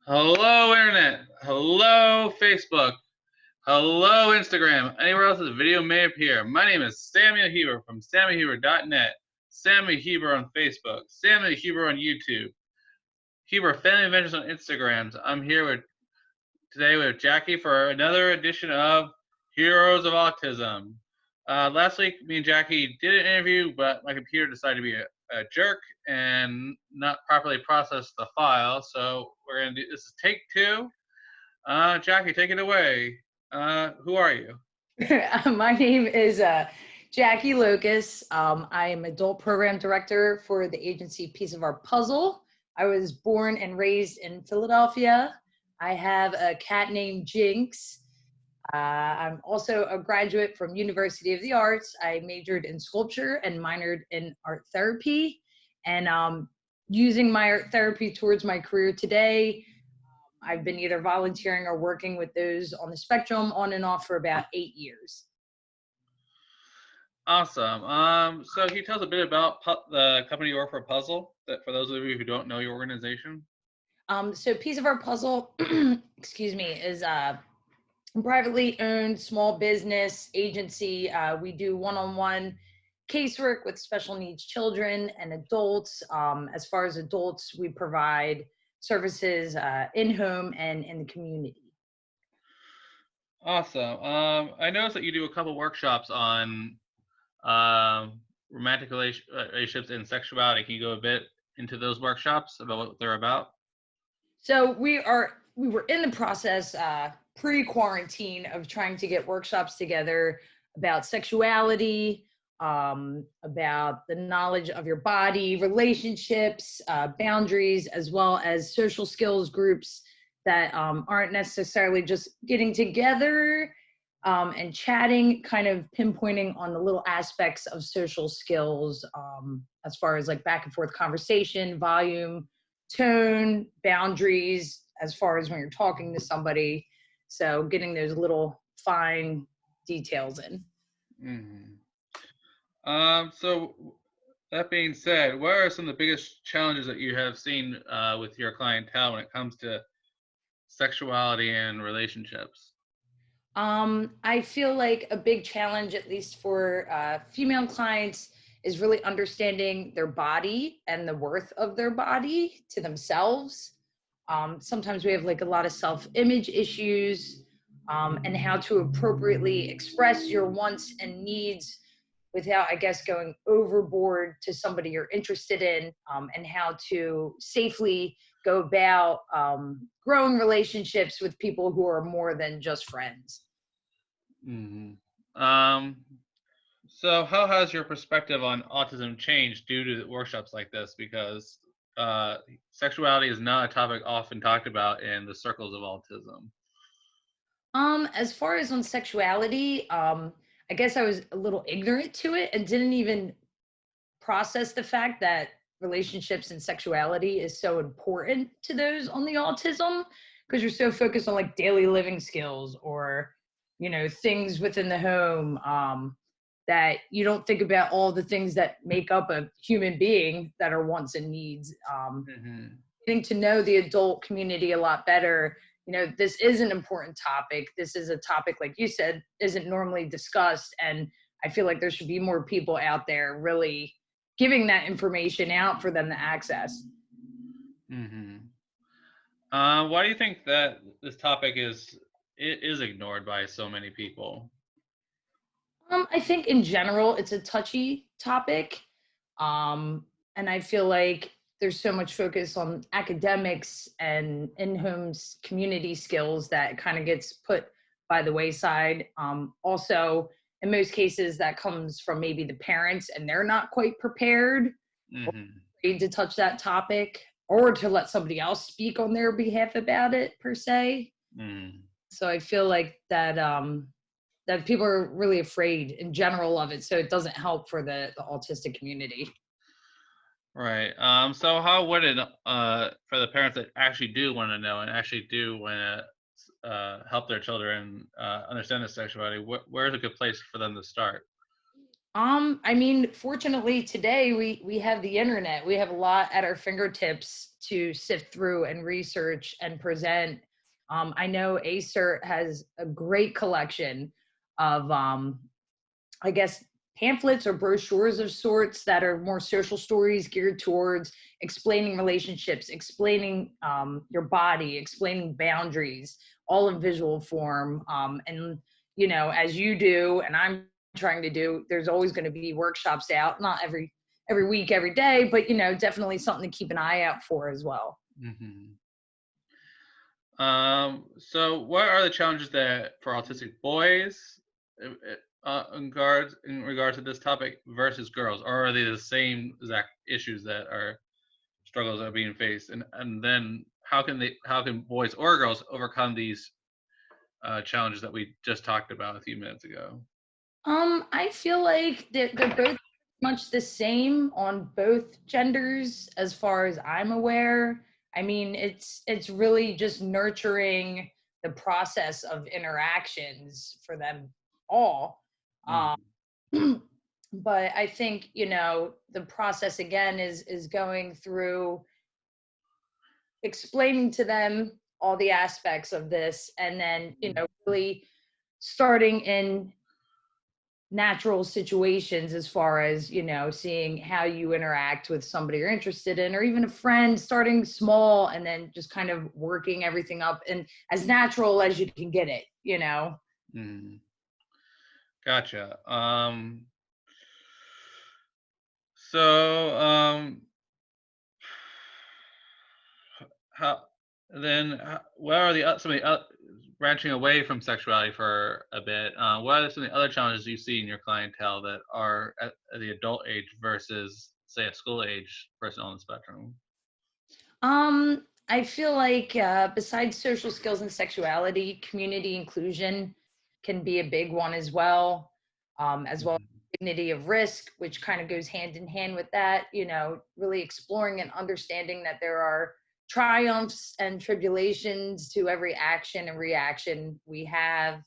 Hello, Internet. Hello, Facebook. Hello, Instagram. Anywhere else this video may appear. My name is Samuel Heber from SamuelHeber.net. Samuel Heber on Facebook. Samuel Heber on YouTube. Heber Family Adventures on Instagrams. I'm here today with Jackie for another edition of Heroes of Autism. Last week, me and Jackie did an interview, but my computer decided to be a jerk and not properly process the file. So we're gonna do this is take two. Jackie, take it away. Who are you? My name is Jackie Lokus. I am adult program director for the agency Piece of Our Puzzle. I was born and raised in Philadelphia. I have a cat named Jinx. I'm also a graduate from University of the Arts. I majored in sculpture and minored in art therapy. And using my art therapy towards my career today, I've been either volunteering or working with those on the spectrum on and off for about 8 years. Awesome. So can you tell us a bit about the company you work for, Puzzle, that for those of you who don't know your organization? So Piece of Our Puzzle, excuse me, is a privately owned small business agency. We do one-on-one casework with special needs children and adults. As far as adults, we provide services in-home and in the community. Awesome. I noticed that you do a couple workshops on romantic relationships and sexuality. Can you go a bit into those workshops about what they're about? So we were in the process pre-quarantine of trying to get workshops together about sexuality, about the knowledge of your body, relationships, boundaries, as well as social skills groups that aren't necessarily just getting together and chatting, kind of pinpointing on the little aspects of social skills as far as like back and forth conversation, volume, tone, boundaries, as far as when you're talking to somebody. So getting those little fine details in. Mm-hmm. So that being said, what are some of the biggest challenges that you have seen with your clientele when it comes to sexuality and relationships? I feel like a big challenge, at least for female clients, is really understanding their body and the worth of their body to themselves. Sometimes we have like a lot of self-image issues, and how to appropriately express your wants and needs without, I guess, going overboard to somebody you're interested in, and how to safely go about growing relationships with people who are more than just friends. Mm-hmm. So how has your perspective on autism changed due to workshops like this? Because sexuality is not a topic often talked about in the circles of autism. As far as on sexuality, I guess I was a little ignorant to it and didn't even process the fact that relationships and sexuality is so important to those on the autism, because you're so focused on like daily living skills or things within the home, that you don't think about all the things that make up a human being that are wants and needs. Mm-hmm. Getting to know the adult community a lot better. This is an important topic. This is a topic, like you said, isn't normally discussed, and I feel like there should be more people out there really giving that information out for them to access. Mm-hmm. Why do you think that this topic is ignored by so many people? I think in general it's a touchy topic, and I feel like there's so much focus on academics and in-home community skills that kind of gets put by the wayside. Also, in most cases, that comes from maybe the parents, and they're not quite prepared or Mm-hmm. afraid to touch that topic or to let somebody else speak on their behalf about it per se. Mm. So I feel like that people are really afraid in general of it, so it doesn't help for the autistic community. Right. So how would it for the parents that actually do want to know and actually do want to help their children understand their sexuality? Where's a good place for them to start? I mean, fortunately today we have the internet. We have a lot at our fingertips to sift through and research and present. I know ACERT has a great collection of I guess pamphlets or brochures of sorts that are more social stories geared towards explaining relationships, explaining your body, explaining boundaries, all in visual form. And you know, as you do, and I'm trying to do, there's always going to be workshops out, not every week, every day, but you know, definitely something to keep an eye out for as well. Hmm. So what are the challenges that for autistic boys in regards to this topic versus girls, or are they the same exact issues that are struggles that are being faced, and then how can boys or girls overcome these challenges that we just talked about a few minutes ago? I feel like they're both much the same on both genders, as far as I'm aware. I mean, it's really just nurturing the process of interactions for them all. Um, Mm-hmm. but I think, you know, the process again is going through explaining to them all the aspects of this, and then, you know, really starting in natural situations, as far as, you know, seeing how you interact with somebody you're interested in, or even a friend, starting small and then just kind of working everything up and as natural as you can get it, you know. Mm-hmm. Gotcha. So how then? What are some of the branching away from sexuality for a bit? What are some of the other challenges you see in your clientele that are at the adult age versus, say, a school age person on the spectrum? I feel like besides social skills and sexuality, community inclusion can be a big one as well. As well as Mhm. dignity of risk, which kind of goes hand in hand with that. You know, really exploring and understanding that there are triumphs and tribulations to every action and reaction we have,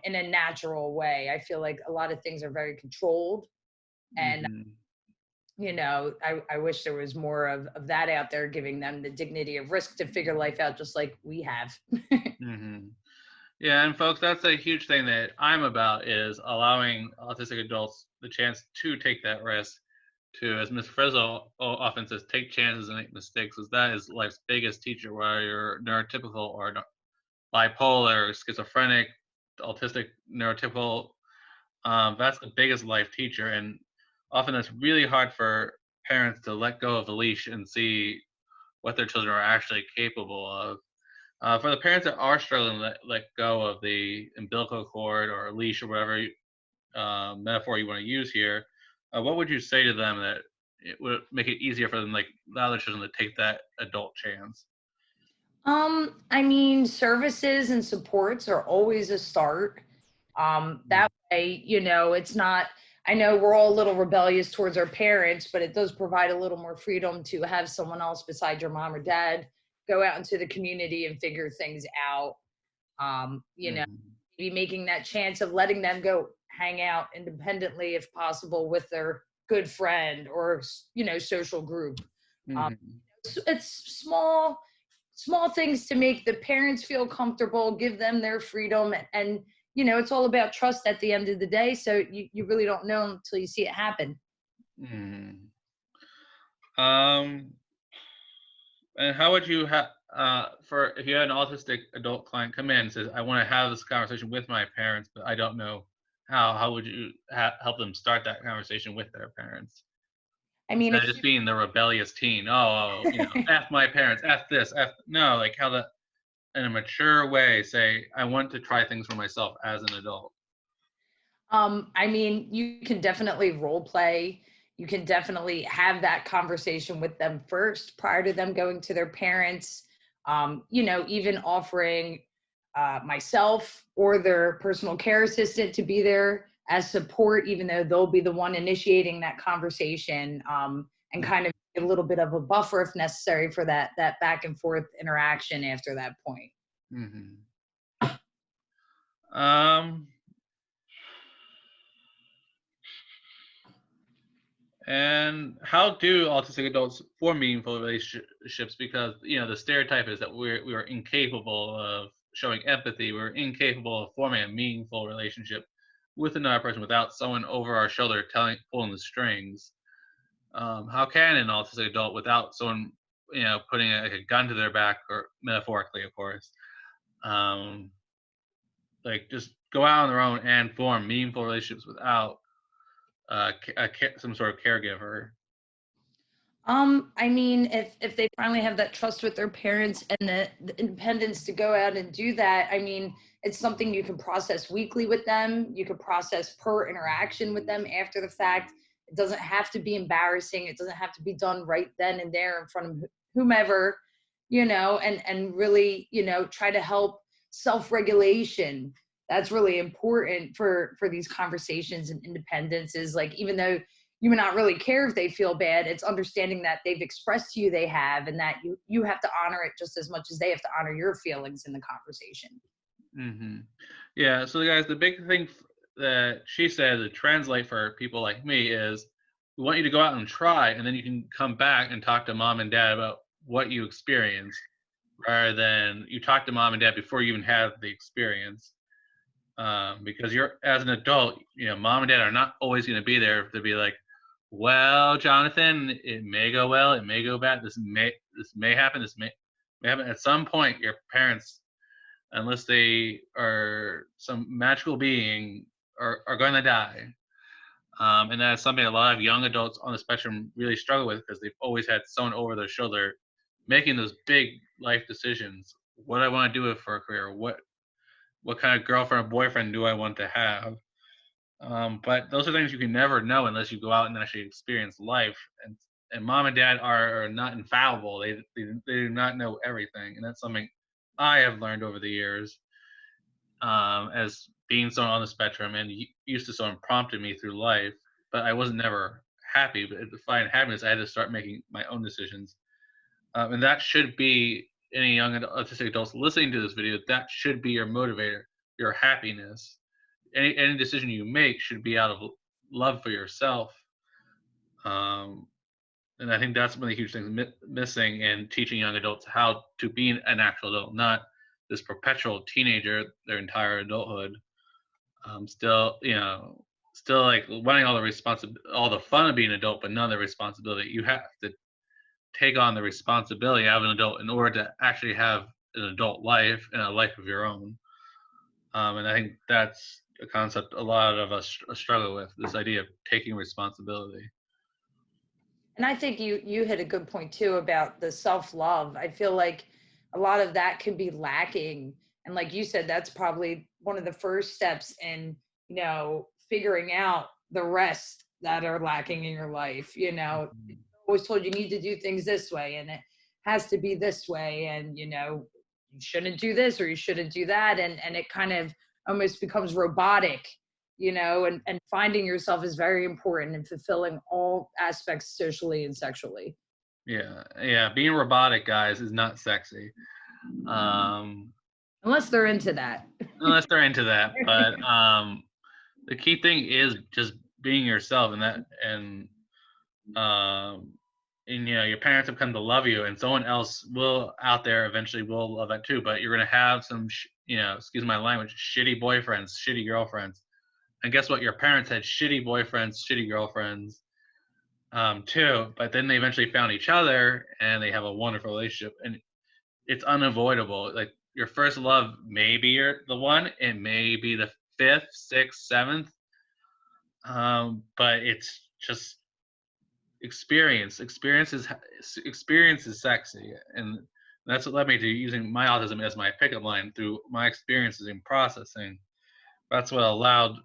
in a natural way. I feel like a lot of things are very controlled, and Mhm. you know, I wish there was more of that out there, giving them the dignity of risk to figure life out just like we have. Mhm. Yeah, and folks, that's a huge thing that I'm about is allowing autistic adults the chance to take that risk. To, as Miss Frizzle often says, take chances and make mistakes, because that is life's biggest teacher. Whether you're neurotypical or bipolar, schizophrenic, autistic, neurotypical, that's the biggest life teacher. And often it's really hard for parents to let go of the leash and see what their children are actually capable of. For the parents that are struggling to let go of the umbilical cord or leash or whatever metaphor you want to use here, what would you say to them that it would make it easier for them, like allow their children to take that adult chance? I mean, services and supports are always a start. Mm, That way, you know, it's not, I know we're all a little rebellious towards our parents, but it does provide a little more freedom to have someone else besides your mom or dad go out into the community and figure things out. You know, mhm, be making that chance of letting them go hang out independently if possible with their good friend or, you know, social group. Um, mhm, it's small things to make the parents feel comfortable, give them their freedom, and you know, it's all about trust at the end of the day. So you really don't know until you see it happen. mhm. Um, and how would you for if you had an autistic adult client come in and says, "I want to have this conversation with my parents, but I don't know how." How would you help them start that conversation with their parents I mean, instead of if just being the rebellious teen? Oh, f my parents, f this, f no. Like how the in a mature way say, "I want to try things for myself as an adult." I mean, you can definitely role play. You can definitely have that conversation with them first prior to them going to their parents. You know, even offering myself or their personal care assistant to be there as support, even though they'll be the one initiating that conversation, and kind of a little bit of a buffer if necessary for that back and forth interaction after that point. Mm-hmm. Um, And how do autistic adults form meaningful relationships? Because the stereotype is that we are incapable of showing empathy. We're incapable of forming a meaningful relationship with another person without someone over our shoulder pulling the strings. How can an autistic adult, without someone putting like a gun to their back, or metaphorically, of course, um, like just go out on their own and form meaningful relationships without some sort of caregiver? I mean, if they finally have that trust with their parents and the independence to go out and do that, I mean, it's something you can process weekly with them. You can process per interaction with them after the fact. It doesn't have to be embarrassing. It doesn't have to be done right then and there in front of whomever, and really, try to help self-regulation. That's really important for these conversations, and independence is like, even though you may not really care if they feel bad, it's understanding that they've expressed to you they have, and that you have to honor it just as much as they have to honor your feelings in the conversation. Hmm. Yeah. So, guys, the big thing that she said to translate for people like me is, we want you to go out and try, and then you can come back and talk to mom and dad about what you experienced, rather than you talk to mom and dad before you even have the experience. Because you're, as an adult, mom and dad are not always going to be there to be like, well, Jonathan, it may go well, it may go bad. This may happen. This may happen. At some point, your parents, unless they are some magical being, are going to die. And that's something a lot of young adults on the spectrum really struggle with, because they've always had someone over their shoulder making those big life decisions. What do I want to do with for a career? What kind of girlfriend or boyfriend do I want to have? But those are things you can never know unless you go out and actually experience life. And mom and dad are not infallible. They do not know everything, and that's something I have learned over the years, as being someone on the spectrum, and used to someone prompted me through life. But I wasn't never happy. But to find happiness, I had to start making my own decisions, and that should be any young autistic adults listening to this video. That should be your motivator, your happiness. Any decision you make should be out of love for yourself. Um, and I think that's one of the huge things missing in teaching young adults how to be an actual adult, not this perpetual teenager their entire adulthood. Still, still like wanting all the fun of being an adult, but none of the responsibility. You have to take on the responsibility of an adult in order to actually have an adult life and a life of your own. And I think that's a concept a lot of us struggle with, this idea of taking responsibility. And I think you hit a good point too about the self-love. I feel like a lot of that can be lacking. And like you said, that's probably one of the first steps in, figuring out the rest that are lacking in your life. Mhm. Always told you need to do things this way, and it has to be this way, and you shouldn't do this or you shouldn't do that, and it kind of almost becomes robotic, and finding yourself is very important in fulfilling all aspects socially and sexually. Yeah, yeah. Being robotic, guys, is not sexy. Um, Unless they're into that. Unless they're into that. But the key thing is just being yourself, um, and your parents have come to love you, and someone else will out there eventually will love it too. But you're gonna have some, excuse my language, shitty boyfriends, shitty girlfriends. And guess what? Your parents had shitty boyfriends, shitty girlfriends, too. But then they eventually found each other, and they have a wonderful relationship. And it's unavoidable. Like, your first love may be the one, it may be the fifth, sixth, seventh, but it's just experience is sexy, and that's what led me to using my autism as my pickup line through my experiences in processing. That's what allowed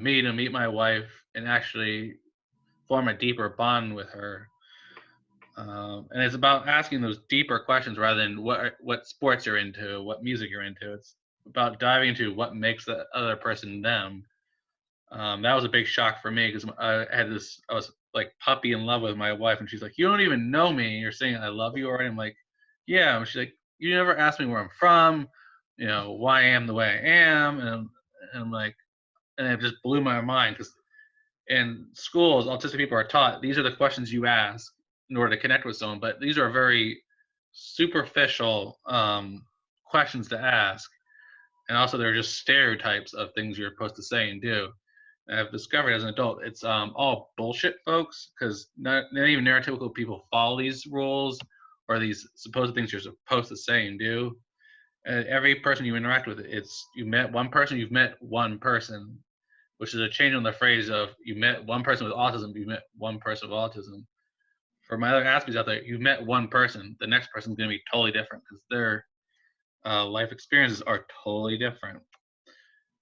me to meet my wife and actually form a deeper bond with her. And it's about asking those deeper questions rather than what sports you're into, what music you're into. It's about diving into what makes the other person them. That was a big shock for me, because I was like puppy in love with my wife, and she's like, "You don't even know me, and you're saying I love you already." I'm like, "Yeah." And she's like, "You never asked me where I'm from, why I am the way I am," and I'm like, and it just blew my mind, because in schools, autistic people are taught these are the questions you ask in order to connect with someone, but these are very superficial questions to ask, and also they're just stereotypes of things you're supposed to say and do. And I've discovered as an adult, it's all bullshit, folks, because not even neurotypical people follow these rules or these supposed things you're supposed to say and do. And every person you interact with, it's you met one person, you've met one person, which is a change on the phrase of you met one person with autism, you met one person with autism. For my other Aspies out there, you've met one person. The next person's going to be totally different because their life experiences are totally different.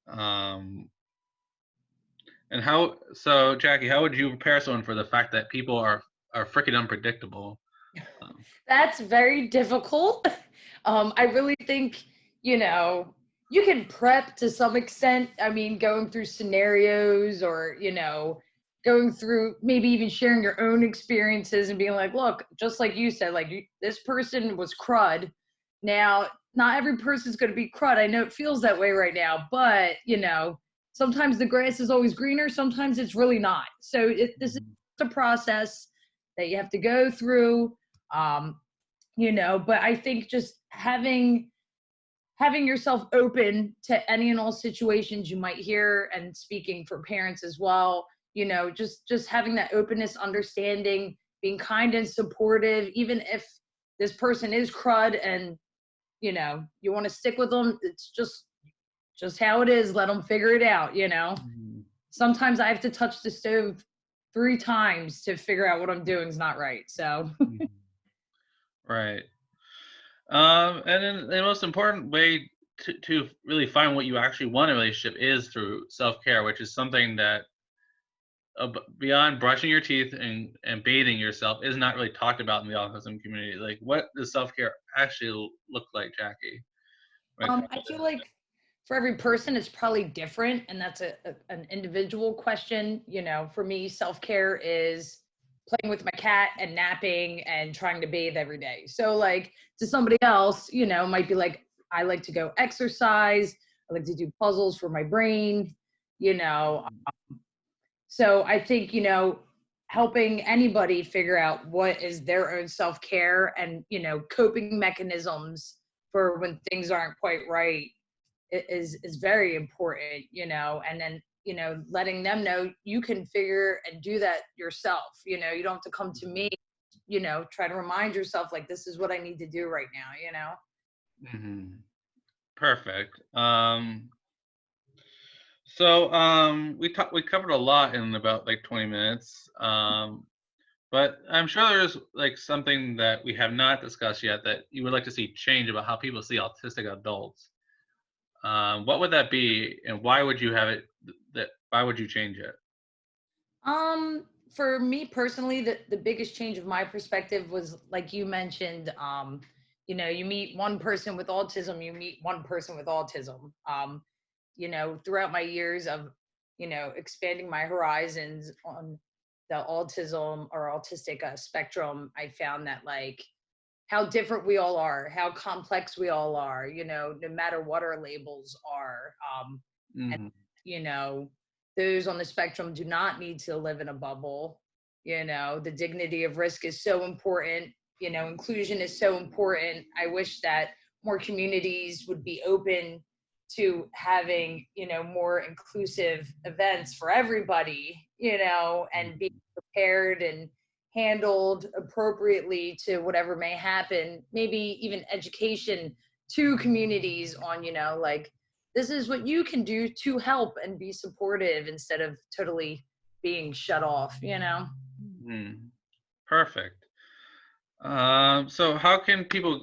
Um, and so Jackie, how would you prepare someone for the fact that people are freaking unpredictable? That's very difficult. I really think, you know, you can prep to some extent. I mean, going through scenarios or, going through maybe even sharing your own experiences and being like, look, just like you said, like this person was crud. Now, not every person's going to be crud. I know it feels that way right now, but, sometimes the grass is always greener. Sometimes it's really not. So this is a process that you have to go through. But I think just having yourself open to any and all situations you might hear, and speaking for parents as well, just having that openness, understanding, being kind and supportive, even if this person is crud and you want to stick with them, it's just how it is. Let them figure it out. Sometimes I have to touch the stove 3 times to figure out what I'm doing is not right. So Right. And then the most important way to really find what you actually want in a relationship is through self-care, which is something that beyond brushing your teeth and bathing yourself is not really talked about in the autism community. Like, what does self-care actually look like, Jackie? I feel like for every person, it's probably different, and that's an individual question. For me, self-care is playing with my cat and napping and trying to bathe every day. So, like, to somebody else, might be like, I like to go exercise. I like to do puzzles for my brain. So I think, helping anybody figure out what is their own self-care and, coping mechanisms for when things aren't quite right is very important, and then, letting them know you can figure and do that yourself. You don't have to come to me, try to remind yourself like, this is what I need to do right now. Mm-hmm. Perfect. So we covered a lot in about like 20 minutes. But I'm sure there's like something that we have not discussed yet that you would like to see change about how people see autistic adults. What would that be, and why would you have it? Why would you change it? For me personally, the biggest change of my perspective was, like you mentioned, you meet one person with autism, you meet one person with autism. Throughout my years of, expanding my horizons on the autism or autistic spectrum, I found that, like, how different we all are, how complex we all are, no matter what our labels are. And, Mm-hmm. you know, those on the spectrum do not need to live in a bubble. The dignity of risk is so important. Inclusion is so important. I wish that more communities would be open to having, more inclusive events for everybody, and be prepared and handled appropriately to whatever may happen. Maybe even education to communities on, like, this is what you can do to help and be supportive instead of totally being shut off. Mm. Perfect. So how can people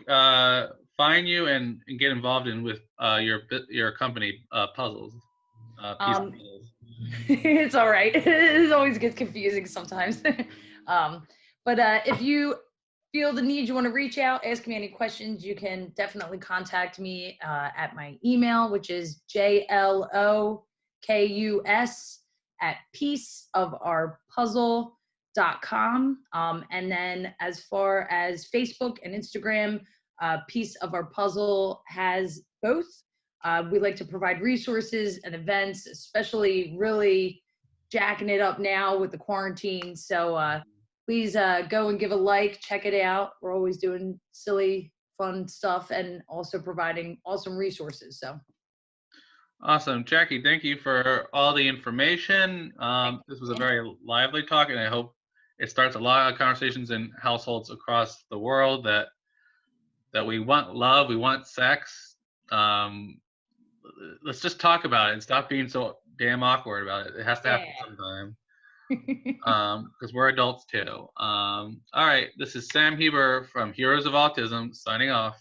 find you and get involved in with your company puzzles? Piece of Um, puzzles. it's all right. It always gets confusing sometimes. um, but if you feel the need, you want to reach out, ask me any questions, you can definitely contact me at my email, which is jlokus@pieceofourpuzzle.com. And then as far as Facebook and Instagram, Piece of Our Puzzle has both. We like to provide resources and events, especially really jacking it up now with the quarantine. So please go and give a like, check it out. We're always doing silly, fun stuff and also providing awesome resources. So Awesome. Jackie, thank you for all the information. This was a very lively talk, and I hope it starts a lot of conversations in households across the world that we want love, we want sex. Let's just talk about it and stop being so damn awkward about it. It has to happen sometime. Because we're adults too. All right, this is Sam Heber from Heroes of Autism signing off.